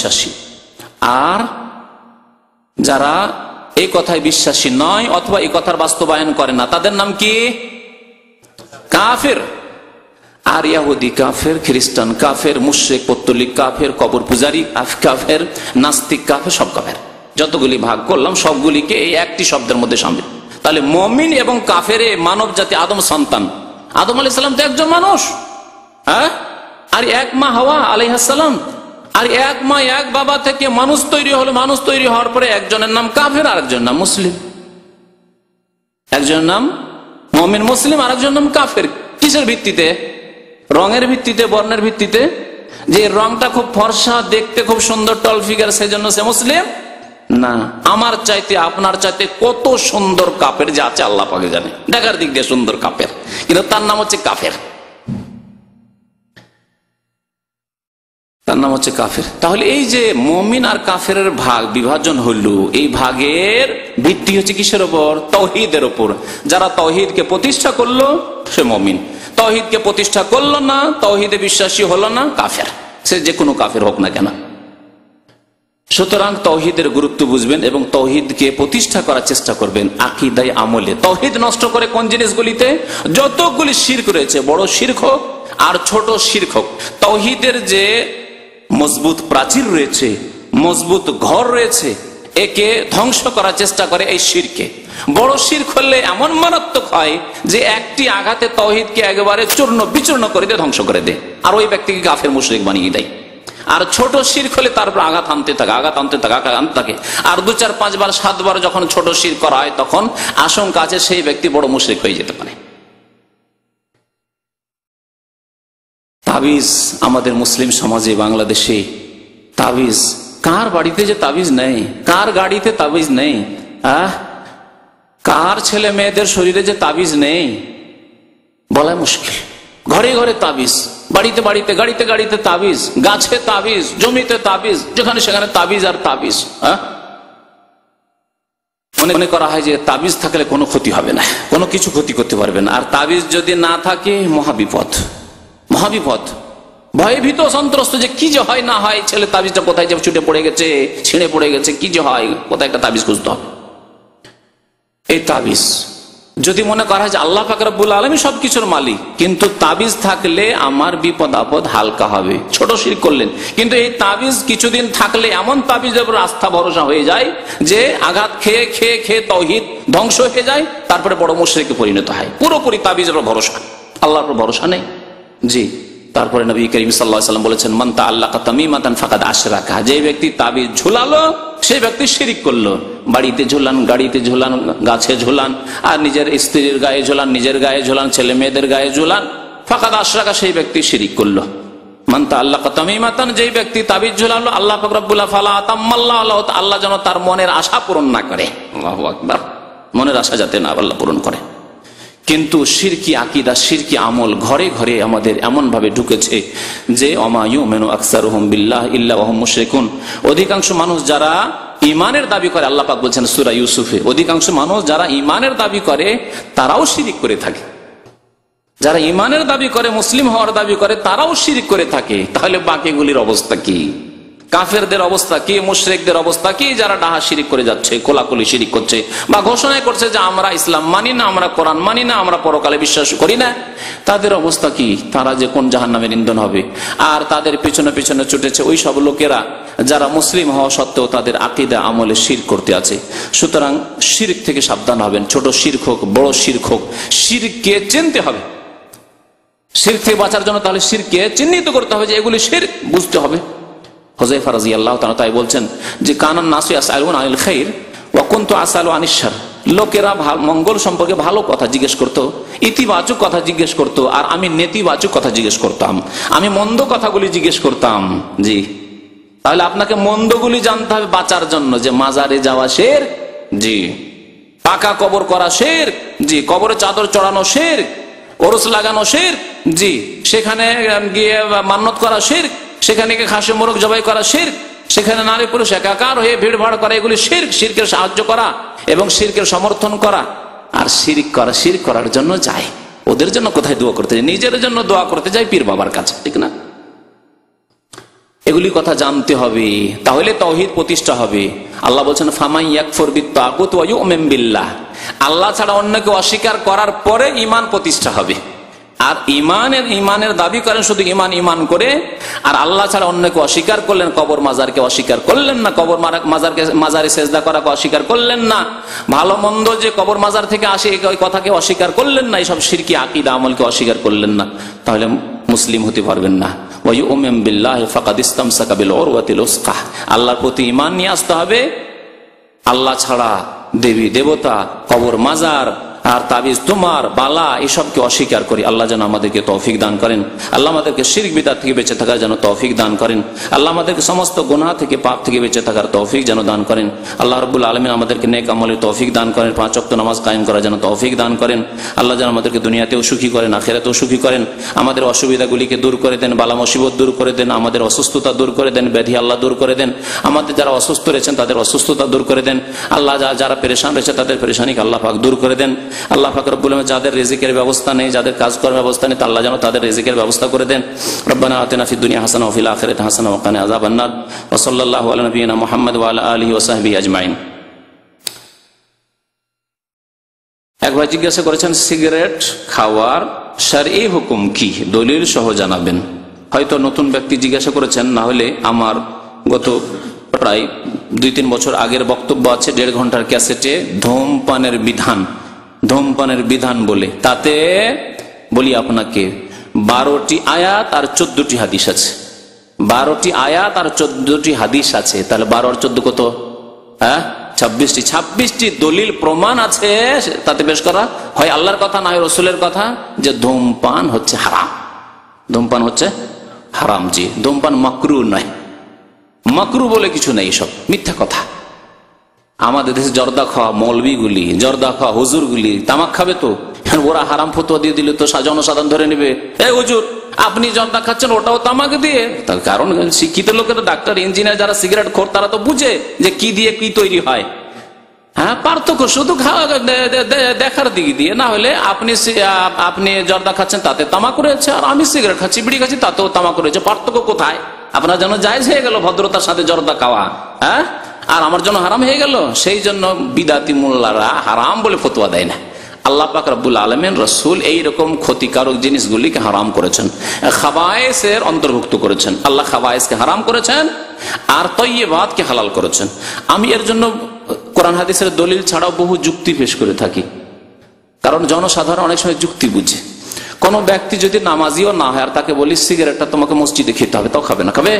বিশ্বাসী। আর যারা এই কথায় বিশ্বাসী নয় অথবা এই কথার বাস্তবায়ন করে না তাদের নাম কি? কাফের। আর ইহুদি কাফের, খ্রিস্টান কাফের, মুশরিক, পৌত্তলিক কাফের, কবর পূজারী কাফের, নাস্তিক কাফের, সব কাফের। যতগুলি ভাগ করলাম সবগুলিকে এই একটি শব্দের মধ্যে সামিল। তাহলে মুমিন এবং কাফের মানব জাতি আদম সন্তান। আদম আলাইহিস সালাম তো একজন মানুষ, হ্যাঁ, আর এক মা হাওয়া আলাইহিস সালাম, আর এক মা এক বাবা থেকে মানুষ তৈরি হলো। মানুষ তৈরি হওয়ার পরে একজনের নাম কাফের আর একজনের নাম মুসলিম। একজনের নাম মুমিন মুসলিম আর একজনের নাম কাফের। কিসের ভিত্তিতে? রঙের ভিত্তিতে, বর্ণের ভিত্তিতে। যে রংটা খুব ফর্সা, দেখতে খুব সুন্দর, টল ফিগার, সেই জন্য সে মুসলিম না। আমার চাইতে আপনার চাইতে কত সুন্দর কাফের যে আছে আল্লাহ পাকে জানে, দেখার দিক দিয়ে সুন্দর কাফের, কিন্তু তার নাম হচ্ছে কাফের, তার নাম হচ্ছে কাফের। তাহলে এই যে মুমিন আর কাফের ভাগ বিভাজন হলো, এই ভাগের ভিত্তি হচ্ছে কিসের উপর? তাওহীদের উপর। যারা তাওহীদকে প্রতিষ্ঠা করলো সে মুমিন, তাওহীদকে প্রতিষ্ঠা করলো না, তাওহীদে বিশ্বাসী হলো না, কাফের। সে যে কোনো কাফের হোক না কেন। সুতরাং তাওহীদের গুরুত্ব বুঝবেন এবং তাওহীদকে প্রতিষ্ঠা করার চেষ্টা করবেন আকীদায় আমলে। তাওহীদ নষ্ট করে কোন জিনিসগুলিতে? যতগুলি শিরক রয়েছে, বড় শিরক হোক আর ছোট শিরক হোক, তাওহীদের যে মজবুত প্রাচীর রয়েছে, মজবুত ঘর রয়েছে, একে ধ্বংস করার চেষ্টা করে এই শিরকে। বড় শিরক হলে এমন মারাত্মক হয় যে একটি আঘাতে তাওহীদকে একেবারে চূর্ণ বিচূর্ণ করে দিয়ে ধ্বংস করে দেয়, আর ওই ব্যক্তিকে কাফের মুশরিক বানিয়ে দেয়। আর ছোট শিরক হলে তারপর আঘাত আনতে থাকে, আঘাত আনতে থাকে, আঘাত আনতে থাকে। আর 2, 4, 5 বার 7 বার যখন ছোট শিরক করা হয় তখন আশঙ্কা আছে সেই ব্যক্তি বড় মুশরিক হয়ে যেতে পারে। তাবিজ আমাদের মুসলিম সমাজে, বাংলাদেশে তাবিজ, কার বাড়িতে যে তাবিজ নেই, কার গাড়িতে তাবিজ নেই, কার ছেলে মেয়েদের শরীরে যে তাবিজ নেই বলা মুশকিল। ঘরে ঘরে তাবিজ, বাড়িতে বাড়িতে, গাড়িতে গাড়িতে তাবিজ, গাছে তাবিজ, জমিতে তাবিজ, যেখানে সেখানে তাবিজ আর তাবিজ। মনে করা হয় যে তাবিজ থাকলে কোনো ক্ষতি হবে না, কোনো কিছু ক্ষতি করতে পারবে না। আর তাবিজ যদি না থাকে মহাবিপদ, মহাবিপদ। ভয়ে ভীত সন্ত্রস্ত যে কি যে হয় না হয়, ছেলে তাবিজটা কোথায় যে ছুটে পড়ে গেছে, ছিঁড়ে পড়ে গেছে, কি যে হয়, কোথায় একটা তাবিজ খুঁজতে হবে। এই তাবিজ যদি মনে করা হয় যে আল্লাহ পাক রব্বুল আলামিন সবকিছুর মালিক, কিন্তু তাবিজ থাকলে আমার বিপদ আপদ হালকা হবে, ছোট শিরক করলেন। কিন্তু এই তাবিজ কিছুদিন থাকলে এমন তাবিজের উপর আস্থা ভরসা হয়ে যায় যে আঘাত খেয়ে খেয়ে খেয়ে তাওহীদ ধ্বংস হয়ে যায়, তারপরে বড় মুশরিকে পরিণত হয়। পুরোপুরি তাবিজের উপর ভরসা, আল্লাহর উপর ভরসা নেই। জি, তারপরে নবী করিম সাল্লাল্লাহু আলাইহি ওয়াসাল্লাম বলেছেন, মান তাআল্লাকা তামিমাতান ফাকাদ আশরাকা, যে ব্যক্তি তাবিজ ঝুলালো সেই ব্যক্তি শিরিক করলো। বাড়িতে ঝুলান, গাড়িতে ঝুলান, গাছে ঝুলান, আর নিজের স্ত্রীর গায়ে ঝুলান, নিজের গায়ে ঝুলান, ছেলে মেয়েদের গায়ে ঝুলান, ফাকাদ আশরাকা, সেই ব্যক্তি শিরিক করলো। মান তাআল্লাকা তামিমাতান, যেই ব্যক্তি তাবিজ ঝুলালো, আল্লাহ পাক রব্বুল ফালা আতাম্মাল্লাহু আলাইহি, আল্লাহ যেন তার মনের আশা পূরণ না করে। আল্লাহু আকবার, মনের আশা যাতে না আল্লাহ পূরণ করে। কিন্তু শিরকি আকীদা, শিরকি আমল ঘরে ঘরে আমাদের এমন ভাবে ঢুকেছে যে ওমা ইউমিনু আকসারুহুম বিল্লাহ ইল্লা ওয়া হুম মুশরিকুন। অধিকাংশ মানুষ যারা ঈমানের দাবি করে, আল্লাহ পাক বলছেন সূরা ইউসুফে, অধিকাংশ মানুষ যারা ঈমানের দাবি করে তারাও শিরিক করে থাকে। যারা ঈমানের দাবি করে, মুসলিম হওয়ার দাবি করে, তারাও শিরিক করে থাকে। তাহলে বাকিগুলির অবস্থা কি? কাফেরদের অবস্থা কি? মুশরিকদের অবস্থা কি? যারা ডাহা শিরিক করে যাচ্ছে, কোলাকুলি শিরিক করছে, বা ঘোষণা করছে যে আমরা ইসলাম মানি না, আমরা কোরআন মানি না, আমরা পরকালে বিশ্বাস করি না, তাদের অবস্থা কি? তারা যে কোন জাহান্নামের ইন্ধন হবে। আর তাদের পিছনে পিছনে ছুটেছে ওই সব লোকেরা যারা মুসলিম হওয়া সত্ত্বেও তাদের আকীদা আমলে শিরক করতে আছে। সুতরাং শিরক থেকে সাবধান হবেন, ছোট শিরক হোক বড় শিরক হোক, শিরককে চিনতে হবে। শিরক থেকে বাঁচার জন্য তাহলে শিরককে চিহ্নিত করতে হবে যে এগুলি শিরক, বুঝতে হবে। হুযায়ফা রাদিয়াল্লাহু তাআলা তাই বলছেন যে কানান নাসু ইয়াসআলুনা আনিল খাইর ওয়া কুনতু আসআলু আনিশ শার, লোকেরা মঙ্গল সম্পর্কে ভালো কথা জিজ্ঞেস করতো, ইতিবাচক কথা জিজ্ঞেস করতো, আর আমি নেতিবাচক কথা জিজ্ঞেস করতাম, আমি মন্দ কথাগুলি জিজ্ঞেস করতাম। জি, তাহলে আপনাকে মন্দগুলি জানতে হবে বাঁচার জন্য, যে মাজারে যাওয়া শিরক, জি, পাকা কবর করা শিরক, জি, কবরে চাদর চড়ানো শিরক, ওরস লাগানো শিরক, জি, সেখানে গিয়ে মান্নত করা শিরক, সেখানে গিয়ে খাসি মোরগ জবাই করা শিরক, সেখানে নারী পুরুষ একাকার হয়ে ভিড় ভাড় করা, এগুলি শিরক। শিরকের সাহায্য করা এবং শিরকের সমর্থন করা। আর শিরক করা, শিরক করার জন্য যায়, ওদের জন্য কোথায় দোয়া করতে যায়? নিজের জন্য দোয়া করতে যায় পীর বাবার কাছে, ঠিক না? এগুলি কথা জানতে হবে, তাহলে তাওহীদ প্রতিষ্ঠা হবে। আল্লাহ বলছেন ফামান ইয়াকফুর বিত্তাগুত ওয়া ইউমিন বিল্লাহ, আল্লাহ ছাড়া অন্যকে অস্বীকার করার পরে ঈমান প্রতিষ্ঠা হবে। আর ঈমানের দাবি করেন শুধু ঈমান করে, আর আল্লাহ ছাড়া অন্যকে অস্বীকার করলেন, কবর মাজারকে অস্বীকার করলেন না, কবর মাজারে সেজদা করাকে অস্বীকার করলেন না, ভালো মন্দ যে কবর মাজার থেকে আসে ওই কথাকে অস্বীকার করলেন না, এইসব শিরকি আকীদা আমলকে অস্বীকার করলেন না, তাহলে মুসলিম হতে পারবেন না। ওয়া ইউমিন বিল্লাহি ফাকাদ ইসতামসাকা বিল উরওয়াতিল উসকা, আল্লাহর প্রতি ঈমান নিয়ে আসতে হবে। আল্লাহ ছাড়া দেবী দেবতা, কবর মাজার আর তাবিজ তোমার বালা এসবকে অস্বীকার করি। আল্লাহ যেন আমাদেরকে তৌফিক দান করেন, আল্লাহ আমাদেরকে শিরক বিদআত থেকে বেঁচে থাকার যেন তৌফিক দান করেন, আল্লাহ আমাদেরকে সমস্ত গুনাহ থেকে পাপ থেকে বেঁচে থাকার তৌফিক যেন দান করেন। আল্লাহ রাব্বুল আলামিন আমাদেরকে নেক আমলের তৌফিক দান করেন, 5 ওয়াক্ত নামাজ কায়েম করার যেন তৌফিক দান করেন। আল্লাহ যেন আমাদেরকে দুনিয়াতেও সুখী করেন, আখিরাতেও সুখী করেন, আমাদের অসুবিধাগুলিকে দূর করে দেন, বালা মুসিবত দূর করে দেন, আমাদের অসুস্থতা দূর করে দেন, ব্যাধি আল্লাহ দূর করে দেন, আমাদের যারা অসুস্থ রয়েছেন তাদের অসুস্থতা দূর করে দেন। আল্লাহ যারা পেরেশান রয়েছে তাদের পেরেশানিকে আল্লাহ পাক দূর করে দেন। আল্লাহ পাক রব্বুল আলামিন যাদের রিজিকের ব্যবস্থা নেই, যাদের কাজ করার ব্যবস্থা নেই, আল্লাহ যেন তাদের রিজিকের ব্যবস্থা করে দেন। রব্বানা আতিনা ফিদ দুনিয়া হাসানা ওয়া ফিল আখিরাতি হাসানা ওয়া কিনা আযাবান নার। ওয়া সাল্লাল্লাহু আলা নবিয়িনা মুহাম্মদ ওয়া আলা আলিহি ওয়া সাহবিহি আজমাইন। এক ভাই জিজ্ঞাসা করেছেন সিগারেট খাওয়ার শরঈ হুকুম কি, দলিল সহ জানাবেন। হয়তো নতুন ব্যক্তি জিজ্ঞাসা করেছেন, না হলে আমার গত প্রায় 2-3 বছর আগের বক্তব্য আছে 1.5 ঘন্টার ক্যাসেটে ধূমপানের বিধান বলে, তাতে বলি আপনাকে 12টি আয়াত আর 14টি হাদিস আছে। 12টি আয়াত আর 14টি হাদিস আছে, তাহলে 12 আর 14 কত? 26টি দলিল প্রমাণ আছে তাতে পেশ করা, হয় আল্লাহর কথা না হয় রাসূলের কথা, যে ধূমপান হচ্ছে হারাম। ধূমপান হচ্ছে হারাম, জি। ধূমপান মাকরুহ নয়, মাকরুহ বলে কিছু নেই, সব মিথ্যা কথা। আমাদের দেশে জর্দা খাওয়া মৌলবীগুলি, জর্দা খাওয়া হুজুরগুলি তামাক খাবে, তো ওরা হারাম ফতোয়া দিয়ে দিলে তো জনসাধারণ ধরে নেবে, এই হুজুর আপনি জর্দা খাচ্ছেন ওটাও তামাক দিয়ে। তার কারণ শিক্ষিত লোকেরা, ডাক্তার ইঞ্জিনিয়ার যারা সিগারেট খোর, তারা তো বুঝে যে কি দিয়ে কি তৈরি হয়। হ্যাঁ, পার্থক্য শুধু দেখার দিক দিয়ে, না হলে আপনি জর্দা খাচ্ছেন তাতে তামাক রয়েছে, আর আমি সিগারেট খাচ্ছি, বিড়ি খাচ্ছি, তাতেও তামাক রয়েছে। পার্থক্য কোথায়? আপনার জন্য জায়েজ হয়ে গেল ভদ্রতার সাথে জর্দা খাওয়া, হ্যাঁ, আর আমার জন্য হারাম হয়ে গেল। সেই জন্য বিদাতি মোল্লারা হারাম বলে ফতোয়া দেয় না। আল্লাহ পাক রব্বুল আলামিন, রাসূল এইরকম ক্ষতিকারক জিনিসগুলিকে হারাম করেছেন, খাবায়েসের অন্তর্ভুক্ত করেছেন। আল্লাহ খাবায়েসকে হারাম করেছেন আর তয়্যিবাতকে হালাল করেছেন। আমি এর জন্য কোরআন হাদিসের দলিল ছাড়াও বহু যুক্তি পেশ করে থাকি, কারণ জনসাধারণ অনেক সময় যুক্তি বুঝে। কোন ব্যক্তি যদি নামাজিও না হয় আর তাকে বলি সিগারেটটা তোমাকে মসজিদে খেতে হবে, তাও খাবে না। খাবে?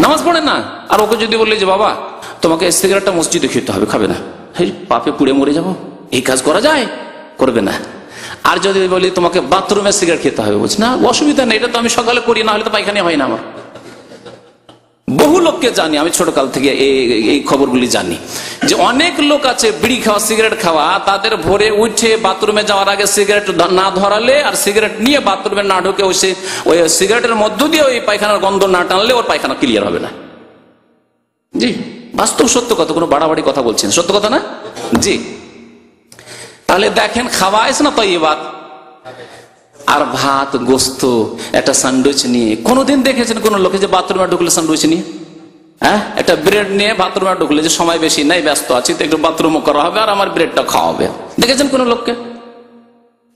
নামাজ পড়ে না, আর ওকে যদি বললি যে বাবা তোমাকে সিগারেটটা মসজিদে খেতে হবে, খাবে না। এই পাপে পুড়ে মরে যাবো, এই কাজ করা যায়? করবে না। আর যদি বলি তোমাকে বাথরুমে সিগারেট খেতে হবে, বলছি না অসুবিধা নেই, এটা তো আমি সকালে করি, না হলে তো পায়খানা হয় না আমার। বহু লোককে জানি আমি, ছোটকাল থেকে এই খবরগুলি জানি, যে অনেক লোক আছে বিড়ি খাওয়া সিগারেট খাওয়া, তাদের ভোরে উঠে বাথরুমে যাওয়ার আগে সিগারেট না ধরালে আর সিগারেট নিয়ে বাথরুমে না ঢুকে ওই সিগারেটের মধ্য দিয়ে ওই পায়খানার গন্ধ না টানলে ওর পায়খানা ক্লিয়ার হবে না। জি, বাস্তব সত্য কথা, কোনো বাড়াবাড়ি কথা বলছেন, সত্য কথা না? জি। তাহলে দেখেন খাওয়াইস না তয়্যিবাত। আর ভাত গোস্ত একটা স্যান্ডউইচ নিয়ে, কোনদিন দেখেছেন কোন লোকে যে বাথরুমে ঢুকলে স্যান্ডউইচ নিয়ে, হ্যাঁ, একটা ব্রেড নিয়ে বাথরুমে ঢুকলে, যে সময় বেশি নাই, ব্যস্ত আছি তো একটু বাথরুমও করা হবে আর আমার ব্রেডটা খাওয়া হবে, দেখেছেন কোন লোককে?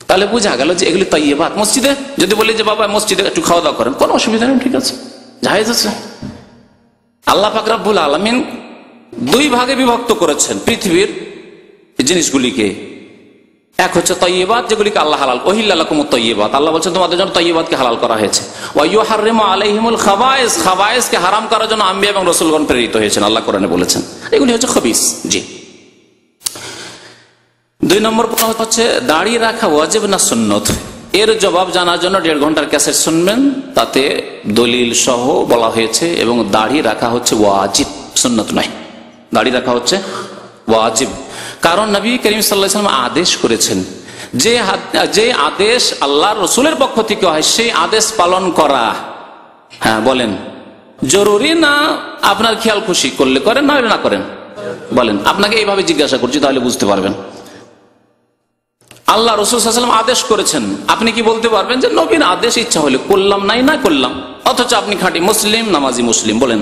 তাহলে বোঝা গেল যে এগুলি তয়্যিবাত। মসজিদে যদি বলি যে বাবা মসজিদে একটু খাওয়া দাওয়া করেন, কোনো অসুবিধা নেই, ঠিক আছে, জায়েজ আছে। আল্লাহ পাক রব্বুল আলামিন 2 ভাগে বিভক্ত করেছেন পৃথিবীর জিনিসগুলিকে। এক হচ্ছে তয়্যিবাত, যেগুলিকে আল্লাহ হালাল, উহিল্লা লাকুমুত তয়্যিবাত, আল্লাহ বলছেন তোমাদের জন্য তয়্যিবাতকে হালাল করা হয়েছে। ওয়া ইউহাররিমু আলাইহিমুল খাবায়েস, খাবায়েসকে হারাম করার জন্য আম্বিয়া এবং রাসূলগণ প্রেরিত হয়েছেন, আল্লাহ কোরআনে বলেছেন। এগুলি হচ্ছে খবিস। জি। 2 নম্বর প্রশ্ন হচ্ছে দাড়ি রাখা ওয়াজিব না সুন্নত। এর জবাব জানার জন্য 1.5 ঘন্টার ক্যাসেট শুনবেন, তাতে দলিল সহ বলা হয়েছে, এবং দাড়ি রাখা হচ্ছে ওয়াজিব, সুন্নত নয়। দাড়ি রাখা হচ্ছে ওয়াজিব, কারণ নবী করিম সাল্লাল্লাহু আলাইহি ওয়াসাল্লাম আদেশ করেছেন, যে আদেশ আল্লাহর রাসূলের পক্ষ থেকে হয় সেই আদেশ পালন করা, হ্যাঁ বলেন, জরুরি না আপনার খেয়াল খুশি করলে করেন, না হলে না করেন? বলেন, আপনাকে এইভাবে জিজ্ঞাসা করছি, তাহলে বুঝতে পারবেন। আল্লাহ রাসূল সাল্লাল্লাহু আলাইহি ওয়াসাল্লাম আদেশ করেছেন, আপনি কি বলতে পারবেন যে নবীর আদেশ ইচ্ছা হলে করলাম নাই না করলাম, অথচ আপনি খাঁটি মুসলিম নামাজি মুসলিম? বলেন।